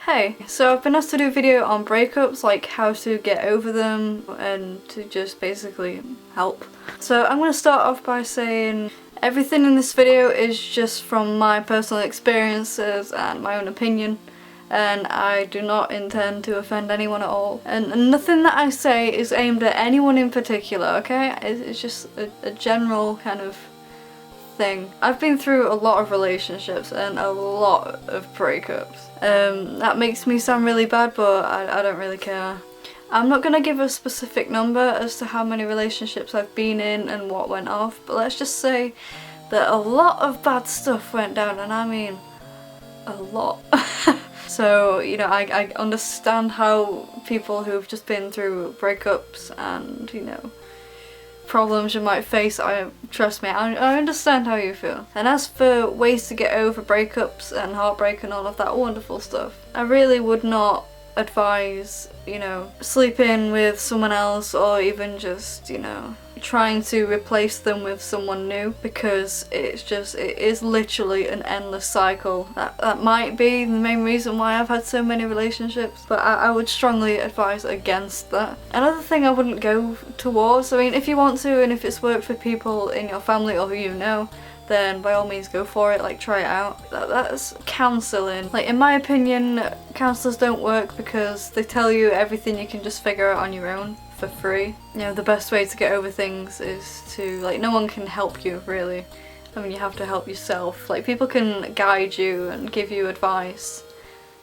Hey, so I've been asked to do a video on breakups, like how to get over them and to just basically help. So I'm going to start off by saying everything in this video is just from my personal experiences and my own opinion, and I do not intend to offend anyone at all. And nothing that I say is aimed at anyone in particular, okay? It's just a general kind of thing. I've been through a lot of relationships and a lot of breakups. That makes me sound really bad, but I don't really care. I'm not gonna give a specific number as to how many relationships I've been in and what went off, but let's just say that a lot of bad stuff went down, and I mean a lot. So, you know, I understand how people who've just been through breakups and, you know, problems you might face, trust me, I understand how you feel. And as for ways to get over breakups and heartbreak and all of that wonderful stuff, I really would not advise, you know, sleeping with someone else or even just, you know, trying to replace them with someone new, because it is literally an endless cycle. That might be the main reason why I've had so many relationships, but I would strongly advise against that. Another thing I wouldn't go towards, I mean, if you want to and if it's worked for people in your family or who you know, then by all means go for it, like try it out. That's counselling. Like, in my opinion, counsellors don't work because they tell you everything you can just figure out on your own for free. You know, the best way to get over things is to, like, no one can help you really. I mean, you have to help yourself. Like, people can guide you and give you advice,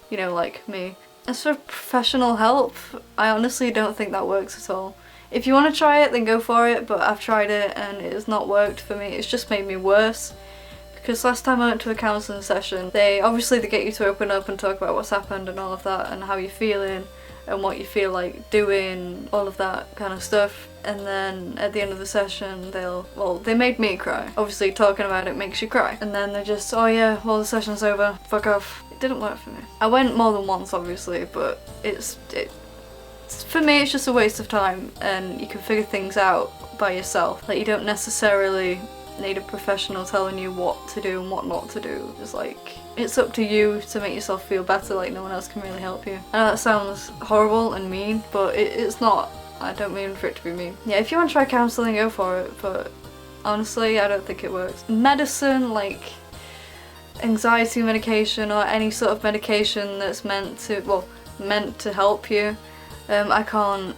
you know, like me. As for professional help, I honestly don't think that works at all. If you want to try it, then go for it, but I've tried it and it has not worked for me. It's just made me worse. Because last time I went to a counselling session, they get you to open up and talk about what's happened and all of that and how you're feeling and what you feel like doing, all of that kind of stuff. And then at the end of the session, they made me cry. Obviously talking about it makes you cry. And then they're just, oh yeah, well the session's over, fuck off. It didn't work for me. I went more than once obviously, but for me it's just a waste of time, and you can figure things out by yourself. Like, you don't necessarily need a professional telling you what to do and what not to do. It's like, it's up to you to make yourself feel better. Like, no one else can really help you. I know that sounds horrible and mean, but it's not. I don't mean for it to be mean. Yeah, if you want to try counselling, go for it, but honestly I don't think it works. Medicine, like anxiety medication or any sort of medication that's meant to help you, I can't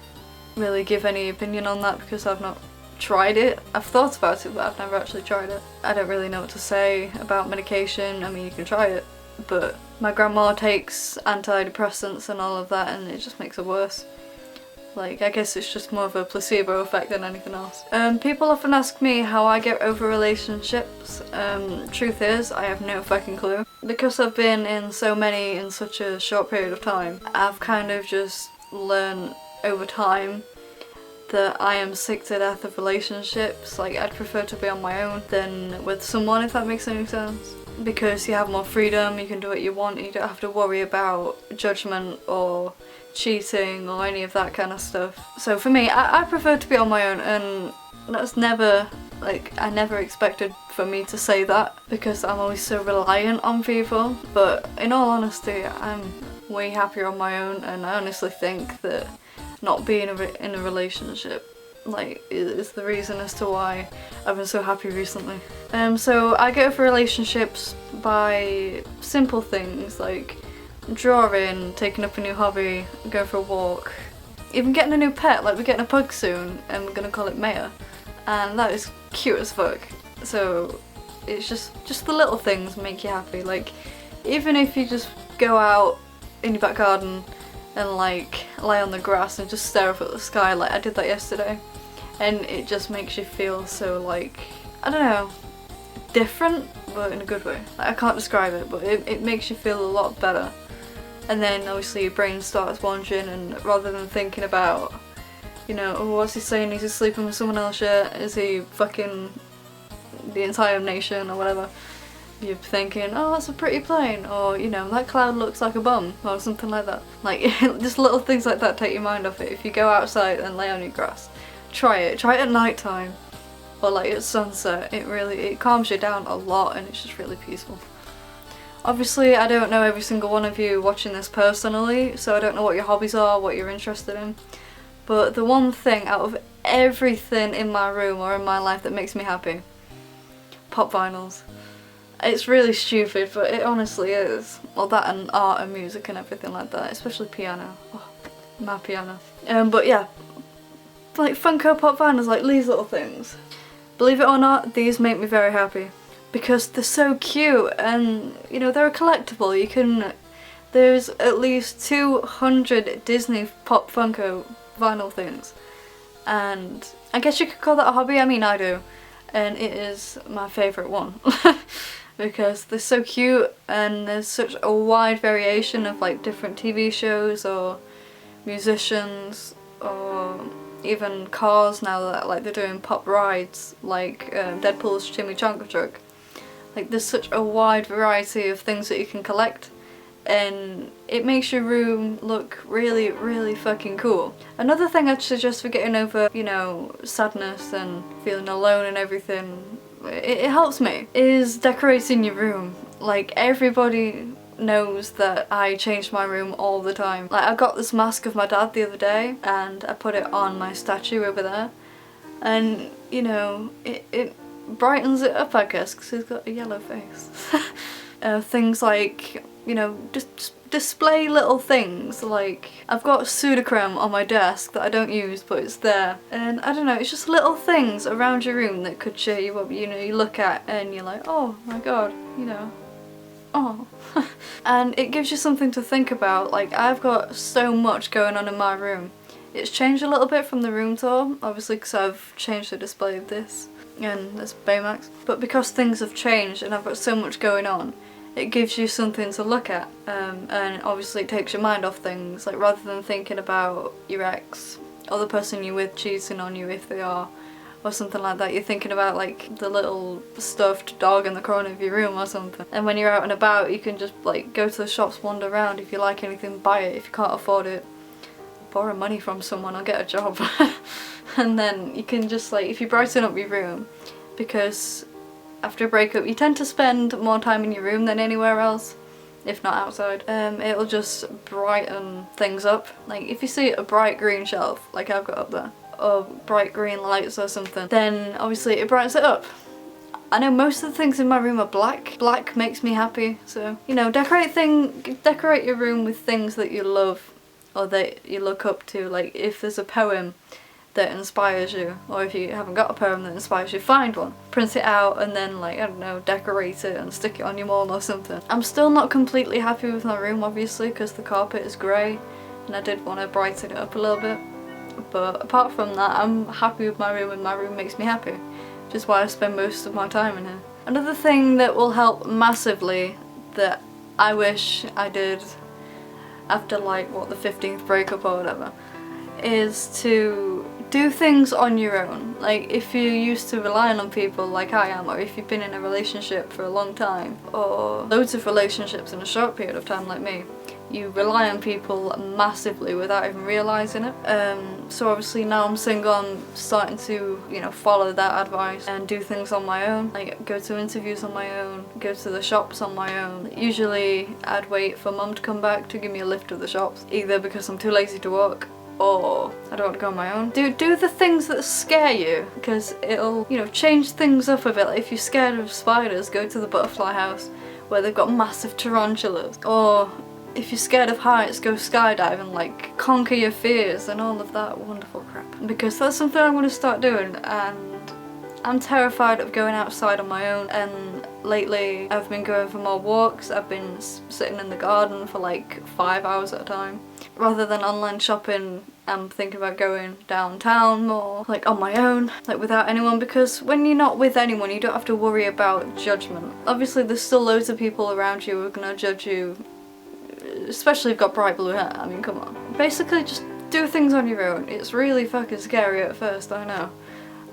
really give any opinion on that because I've not tried it. I've thought about it, but I've never actually tried it. I don't really know what to say about medication. I mean, you can try it, but my grandma takes antidepressants and all of that, and it just makes it worse. Like, I guess it's just more of a placebo effect than anything else. People often ask me how I get over relationships. Truth is, I have no fucking clue. Because I've been in so many in such a short period of time, I've kind of just learned over time that I am sick to death of relationships. Like, I'd prefer to be on my own than with someone, if that makes any sense. Because you have more freedom, you can do what you want, and you don't have to worry about judgment or cheating or any of that kind of stuff. So for me, I prefer to be on my own, and that's never, like, I never expected for me to say that because I'm always so reliant on people. But in all honesty, I'm way happier on my own, and I honestly think that not being in a relationship, like, is the reason as to why I've been so happy recently. So I get over relationships by simple things like drawing, taking up a new hobby, going for a walk, even getting a new pet. Like, we're getting a pug soon and we're gonna call it Maya, and that is cute as fuck. So it's just the little things make you happy. Like, even if you just go out in your back garden and like lie on the grass and just stare up at the sky, like I did that yesterday, and it just makes you feel so, like, I don't know, different, but in a good way. Like, I can't describe it, but it makes you feel a lot better. And then obviously your brain starts wandering, and rather than thinking about, you know, oh, what's he saying, is he sleeping with someone else yet, is he fucking the entire nation or whatever, you're thinking, oh, that's a pretty plane, or, you know, that cloud looks like a bum, or something like that. Like, just little things like that take your mind off it. If you go outside and lay on your grass, try it at night time or like at sunset. It calms you down a lot, and it's just really peaceful. Obviously I don't know every single one of you watching this personally, so I don't know what your hobbies are, what you're interested in, but the one thing out of everything in my room or in my life that makes me happy: pop vinyls. It's really stupid, but it honestly is. Well, that and art and music and everything like that, especially piano. Oh, my piano. But yeah, like Funko Pop vinyls, like these little things. Believe it or not, these make me very happy because they're so cute, and you know, they're a collectible. There's at least 200 Disney Pop Funko vinyl things, and I guess you could call that a hobby. I mean, I do, and it is my favourite one. Because they're so cute, and there's such a wide variation of like different TV shows or musicians or even cars now that like they're doing pop rides, like Deadpool's Chimichanga Truck. Like there's such a wide variety of things that you can collect, and it makes your room look really, really fucking cool. Another thing I'd suggest for getting over, you know, sadness and feeling alone and everything, it helps me, is decorating your room. Like everybody knows that I change my room all the time. Like I got this mask of my dad the other day and I put it on my statue over there, and you know, it brightens it up, I guess, because he's got a yellow face. Things like, you know, just display little things, like I've got Sudocrem on my desk that I don't use but it's there, and I don't know, it's just little things around your room that could cheer you up. You know, you look at and you're like, oh my god, you know, oh. And it gives you something to think about. Like I've got so much going on in my room. It's changed a little bit from the room tour, obviously, because I've changed the display of this and this Baymax, but because things have changed and I've got so much going on, it gives you something to look at, and obviously it takes your mind off things. Like rather than thinking about your ex or the person you're with cheating on you, if they are, or something like that, you're thinking about like the little stuffed dog in the corner of your room or something. And when you're out and about, you can just like go to the shops, wander around. If you like anything, buy it. If you can't afford it, borrow money from someone or get a job. And then you can just like, if you brighten up your room, because after a breakup you tend to spend more time in your room than anywhere else, if not outside. It'll just brighten things up. Like if you see a bright green shelf like I've got up there, or bright green lights or something, then obviously it brightens it up. I know most of the things in my room are black. Black makes me happy, so you know, decorate your room with things that you love or that you look up to. Like if there's a poem that inspires you, or if you haven't got a poem that inspires you, find one, print it out, and then like, I don't know, decorate it and stick it on your wall or something. I'm still not completely happy with my room, obviously, because the carpet is grey and I did want to brighten it up a little bit, but apart from that I'm happy with my room, and my room makes me happy, which is why I spend most of my time in here. Another thing that will help massively, that I wish I did after like what, the 15th breakup or whatever, is to do things on your own. Like if you're used to relying on people like I am, or if you've been in a relationship for a long time, or loads of relationships in a short period of time like me, you rely on people massively without even realising it. So obviously now I'm single, I'm starting to, you know, follow that advice and do things on my own. Like go to interviews on my own, go to the shops on my own. Usually I'd wait for mum to come back to give me a lift to the shops, either because I'm too lazy to walk or I don't want to go on my own. Do the things that scare you, because it'll, you know, change things up a bit. Like if you're scared of spiders, go to the butterfly house where they've got massive tarantulas. Or if you're scared of heights, go skydiving, like conquer your fears and all of that wonderful crap. Because that's something I'm going to start doing, and I'm terrified of going outside on my own. And lately I've been going for more walks. I've been sitting in the garden for like 5 hours at a time. Rather than online shopping, I'm thinking about going downtown more, like on my own, like without anyone, because when you're not with anyone you don't have to worry about judgment. Obviously there's still loads of people around you who are gonna judge you, especially if you've got bright blue hair. I mean, come on. Basically just do things on your own. It's really fucking scary at first, I know,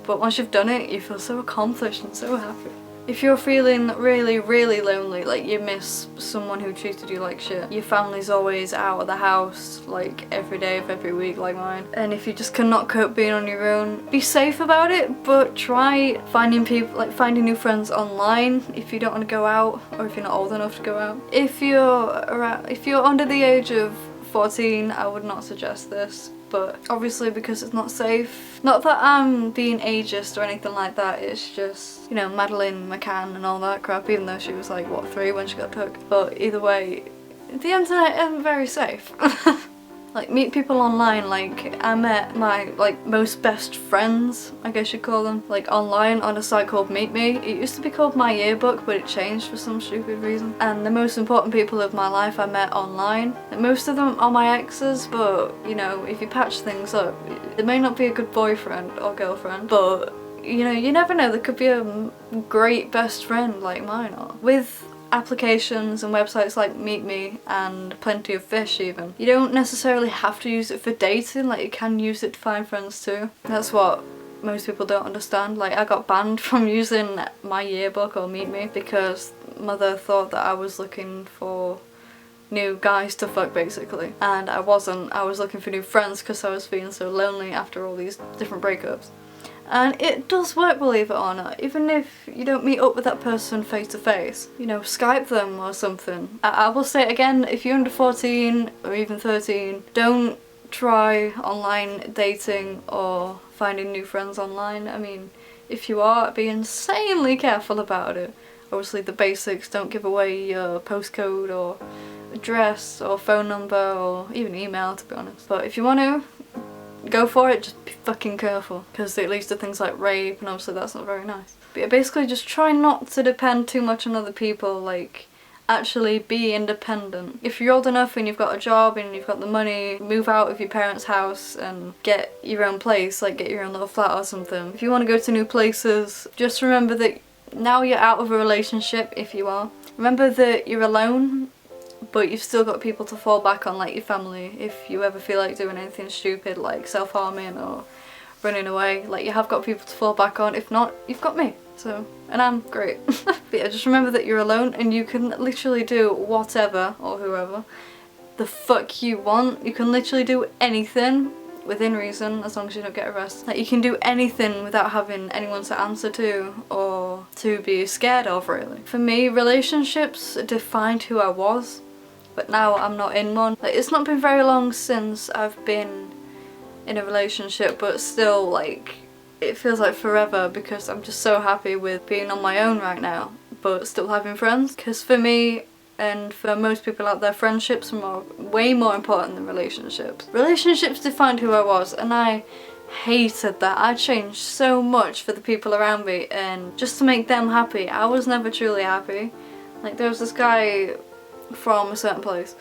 but once you've done it you feel so accomplished and so happy. If you're feeling really, really lonely, like you miss someone who treated you like shit, your family's always out of the house like every day of every week like mine, and if you just cannot cope being on your own, be safe about it, but try finding people, like finding new friends online if you don't want to go out, or if you're not old enough to go out. If you're under the age of 14, I would not suggest this, but obviously because it's not safe. Not that I'm being ageist or anything like that, it's just, you know, Madeleine McCann and all that crap, even though she was like, what, 3 when she got took. But either way, the internet isn't very safe. Like, meet people online. Like, I met my, like, most best friends, I guess you'd call them, like, online on a site called Meet Me. It used to be called My Yearbook, but it changed for some stupid reason. And the most important people of my life I met online. And most of them are my exes, but, you know, if you patch things up, it may not be a good boyfriend or girlfriend, but, you know, you never know, there could be a great best friend like mine are. With applications and websites like Meet Me and Plenty of Fish even, you don't necessarily have to use it for dating, like you can use it to find friends too. That's what most people don't understand. Like, I got banned from using My Yearbook or Meet Me because mother thought that I was looking for new guys to fuck basically, and I wasn't. I was looking for new friends because I was feeling so lonely after all these different breakups. And it does work, believe it or not, even if you don't meet up with that person face to face. You know, Skype them or something. I will say it again, if you're under 14 or even 13, don't try online dating or finding new friends online. I mean, if you are, be insanely careful about it. Obviously the basics, don't give away your postcode or address or phone number or even email, to be honest. But if you want to, go for it, just be fucking careful, because it leads to things like rape, and obviously that's not very nice. But yeah, basically just try not to depend too much on other people, like actually be independent. If you're old enough and you've got a job and you've got the money, move out of your parents' house and get your own place, like get your own little flat or something. If you want to go to new places, just remember that now you're out of a relationship, if you are. Remember that you're alone, but you've still got people to fall back on, like your family, if you ever feel like doing anything stupid like self-harming or running away. Like, you have got people to fall back on. If not, you've got me. So, and I'm great. But yeah, just remember that you're alone and you can literally do whatever, or whoever, the fuck you want. You can literally do anything within reason, as long as you don't get arrested. Like, you can do anything without having anyone to answer to or to be scared of, really. For me, relationships defined who I was. But now I'm not in one. Like, it's not been very long since I've been in a relationship, but still, like, it feels like forever because I'm just so happy with being on my own right now, but still having friends. Because for me, and for most people out there, friendships are way more important than relationships. Relationships defined who I was, and I hated that. I changed so much for the people around me, and just to make them happy. I was never truly happy. Like, there was this guy from a certain place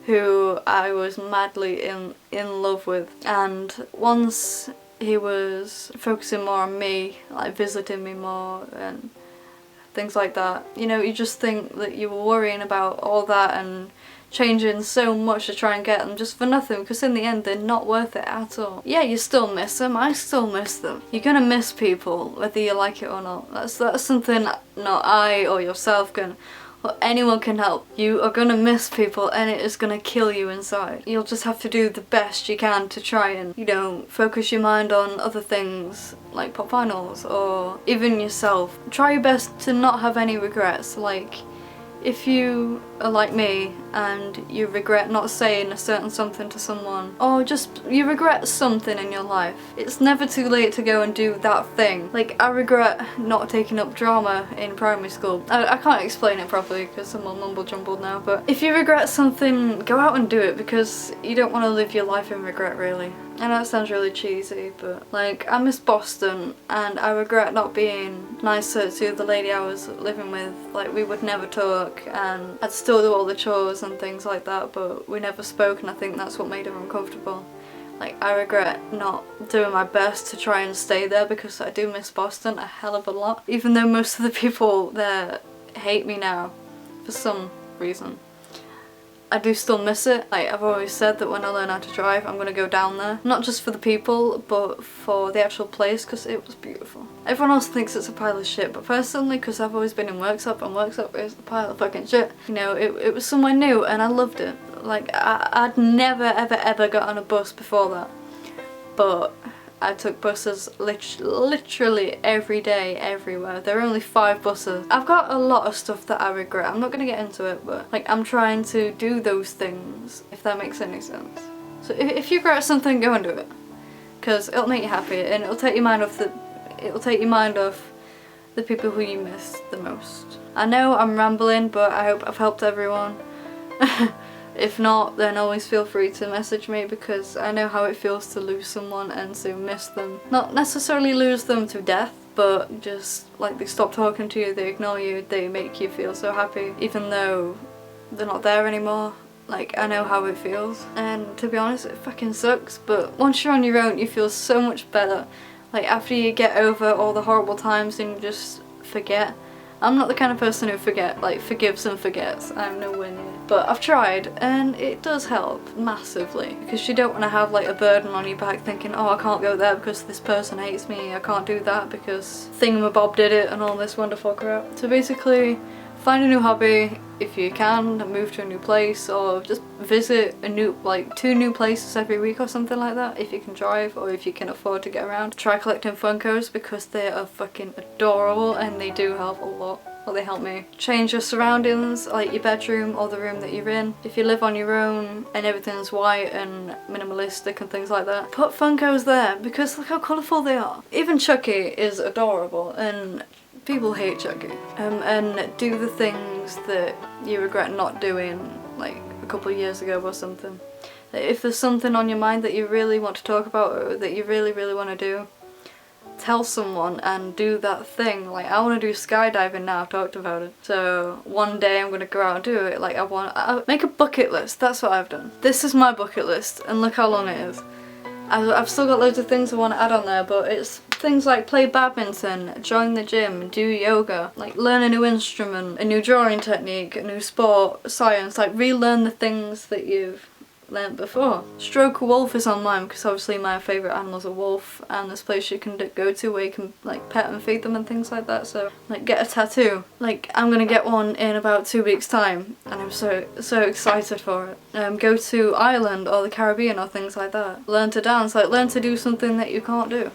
who I was madly in love with, and once he was focusing more on me, like visiting me more and things like that, you know, you just think that you were worrying about all that and changing so much to try and get them just for nothing, because in the end they're not worth it at all. Yeah, you still miss them, I still miss them. You're gonna miss people whether you like it or not. That's something not I or yourself can, or anyone can help. You are gonna miss people and it is gonna kill you inside. You'll just have to do the best you can to try and, you know, focus your mind on other things like pop vinyls or even yourself. Try your best to not have any regrets. Like, if you are like me and you regret not saying a certain something to someone, or just you regret something in your life, it's never too late to go and do that thing. Like, I regret not taking up drama in primary school. I can't explain it properly because I'm all mumble jumbled now, but if you regret something, go out and do it, because you don't want to live your life in regret, really. I know that sounds really cheesy, but like, I miss Boston and I regret not being nicer to the lady I was living with. Like, we would never talk and I'd still do all the chores and things like that, but we never spoke, and I think that's what made her uncomfortable. Like, I regret not doing my best to try and stay there, because I do miss Boston a hell of a lot, even though most of the people there hate me now for some reason. I do still miss it. Like I've always said that when I learn how to drive, I'm gonna go down there. Not just for the people, but for the actual place, because it was beautiful. Everyone else thinks it's a pile of shit, but personally, because I've always been in Worksop, and Worksop is a pile of fucking shit. You know, it was somewhere new, and I loved it. Like, I'd never ever got on a bus before that. But I took buses literally every day, everywhere. There are only 5 buses. I've got a lot of stuff that I regret. I'm not gonna get into it, but like I'm trying to do those things, if that makes any sense. So if you regret something, go and do it, because it'll make you happy and it'll take your mind off the people who you miss the most. I know I'm rambling, but I hope I've helped everyone. If not, then always feel free to message me, because I know how it feels to lose someone and to miss them. Not necessarily lose them to death, but just like they stop talking to you, they ignore you, they make you feel so happy even though they're not there anymore. Like, I know how it feels, and to be honest, it fucking sucks, but once you're on your own you feel so much better. Like after you get over all the horrible times and you just forget. I'm not the kind of person who forgives and forgets. I'm nowhere near. But I've tried, and it does help massively, because you don't want to have like a burden on your back thinking, oh, I can't go there because this person hates me, I can't do that because thingamabob did it, and all this wonderful crap. So basically, find a new hobby if you can, move to a new place, or just visit a new, like 2 new places every week or something like that, if you can drive or if you can afford to get around. Try collecting Funkos, because they are fucking adorable and they do help a lot. Well, they help me. Change your surroundings, like your bedroom or the room that you're in. If you live on your own and everything's white and minimalistic and things like that, put Funkos there, because look how colourful they are. Even Chucky is adorable, and people hate Chucky. And do the things that you regret not doing like a couple of years ago or something. If there's something on your mind that you really want to talk about, or that you really want to do, tell someone and do that thing. Like, I want to do skydiving now, I've talked about it. So one day I'm going to go out and do it. Like, I make a bucket list, that's what I've done. This is my bucket list, and look how long it is. I've still got loads of things I want to add on there, but it's things like play badminton, join the gym, do yoga, like learn a new instrument, a new drawing technique, a new sport, science, like relearn the things that you've learnt before. Stroke a wolf is on mine, because obviously my favourite animal's a wolf, and this place you can go to where you can like pet and feed them and things like that. So like get a tattoo. Like I'm gonna get one in about 2 weeks time, and I'm so excited for it. Go to Ireland or the Caribbean or things like that. Learn to dance, like learn to do something that you can't do.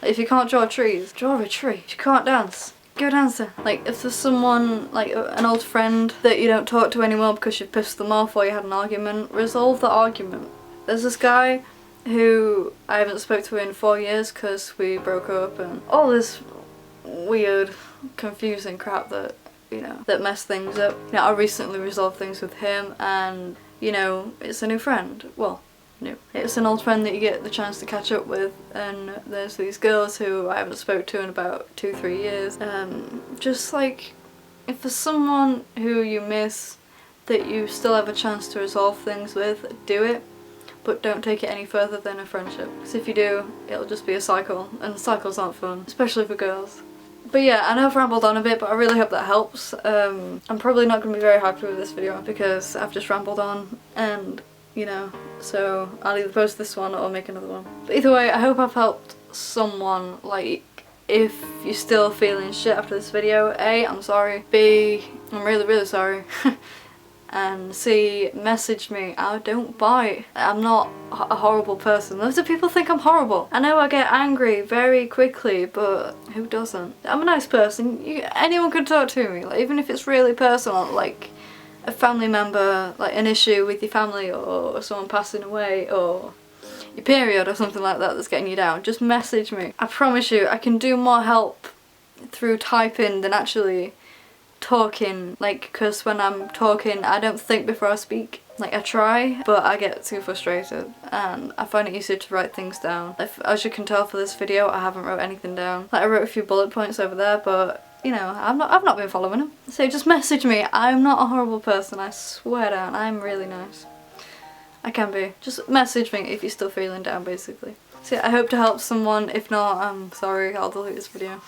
Like, if you can't draw trees, draw a tree. If you can't dance, go dancing. Like if there's someone, like an old friend that you don't talk to anymore because you've pissed them off or you had an argument, resolve the argument. There's this guy who I haven't spoke to in 4 years because we broke up, and all this weird, confusing crap that, you know, that messed things up. You know, I recently resolved things with him, and, you know, it's a new friend. Well, new. It's an old friend that you get the chance to catch up with, and there's these girls who I haven't spoke to in about 2-3 years. Just like, if there's someone who you miss that you still have a chance to resolve things with, do it, but don't take it any further than a friendship, because if you do, it'll just be a cycle, and cycles aren't fun, especially for girls. But yeah, I know I've rambled on a bit, but I really hope that helps. I'm probably not going to be very happy with this video because I've just rambled on, and you know, so I'll either post this one or make another one. But either way, I hope I've helped someone. Like, if you're still feeling shit after this video, A, I'm sorry, B, I'm really sorry, and C, message me. I don't bite. I'm not a horrible person. Loads of people think I'm horrible. I know I get angry very quickly, but who doesn't? I'm a nice person. Anyone can talk to me, like, even if it's really personal, like a family member, like an issue with your family, or someone passing away, or your period or something like that that's getting you down. Just message me. I promise you, I can do more help through typing than actually talking, like, because when I'm talking I don't think before I speak. Like, I try, but I get too frustrated, and I find it easier to write things down. As you can tell for this video, I haven't wrote anything down. Like, I wrote a few bullet points over there, but you know, I've not been following them. So just message me. I'm not a horrible person, I swear down. I'm really nice. I can be. Just message me if you're still feeling down, basically. So yeah, I hope to help someone. If not, I'm sorry, I'll delete this video.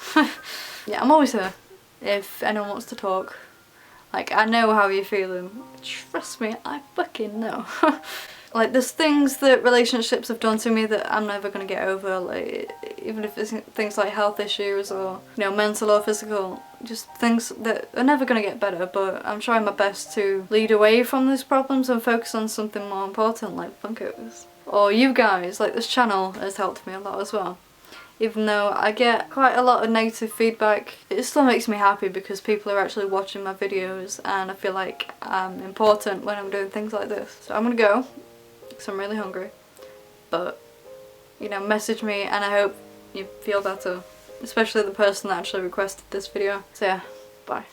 Yeah, I'm always here if anyone wants to talk, Like, I know how you're feeling. Trust me, I fucking know. Like, there's things that relationships have done to me that I'm never gonna get over, like, even if it's things like health issues or, you know, mental or physical, just things that are never gonna get better, but I'm trying my best to lead away from these problems and focus on something more important, like Funkos. Or you guys, like, this channel has helped me a lot as well. Even though I get quite a lot of negative feedback, it still makes me happy because people are actually watching my videos and I feel like I'm important when I'm doing things like this. So I'm gonna go, because I'm really hungry. But, you know, message me and I hope you feel better. Especially the person that actually requested this video. So yeah, bye.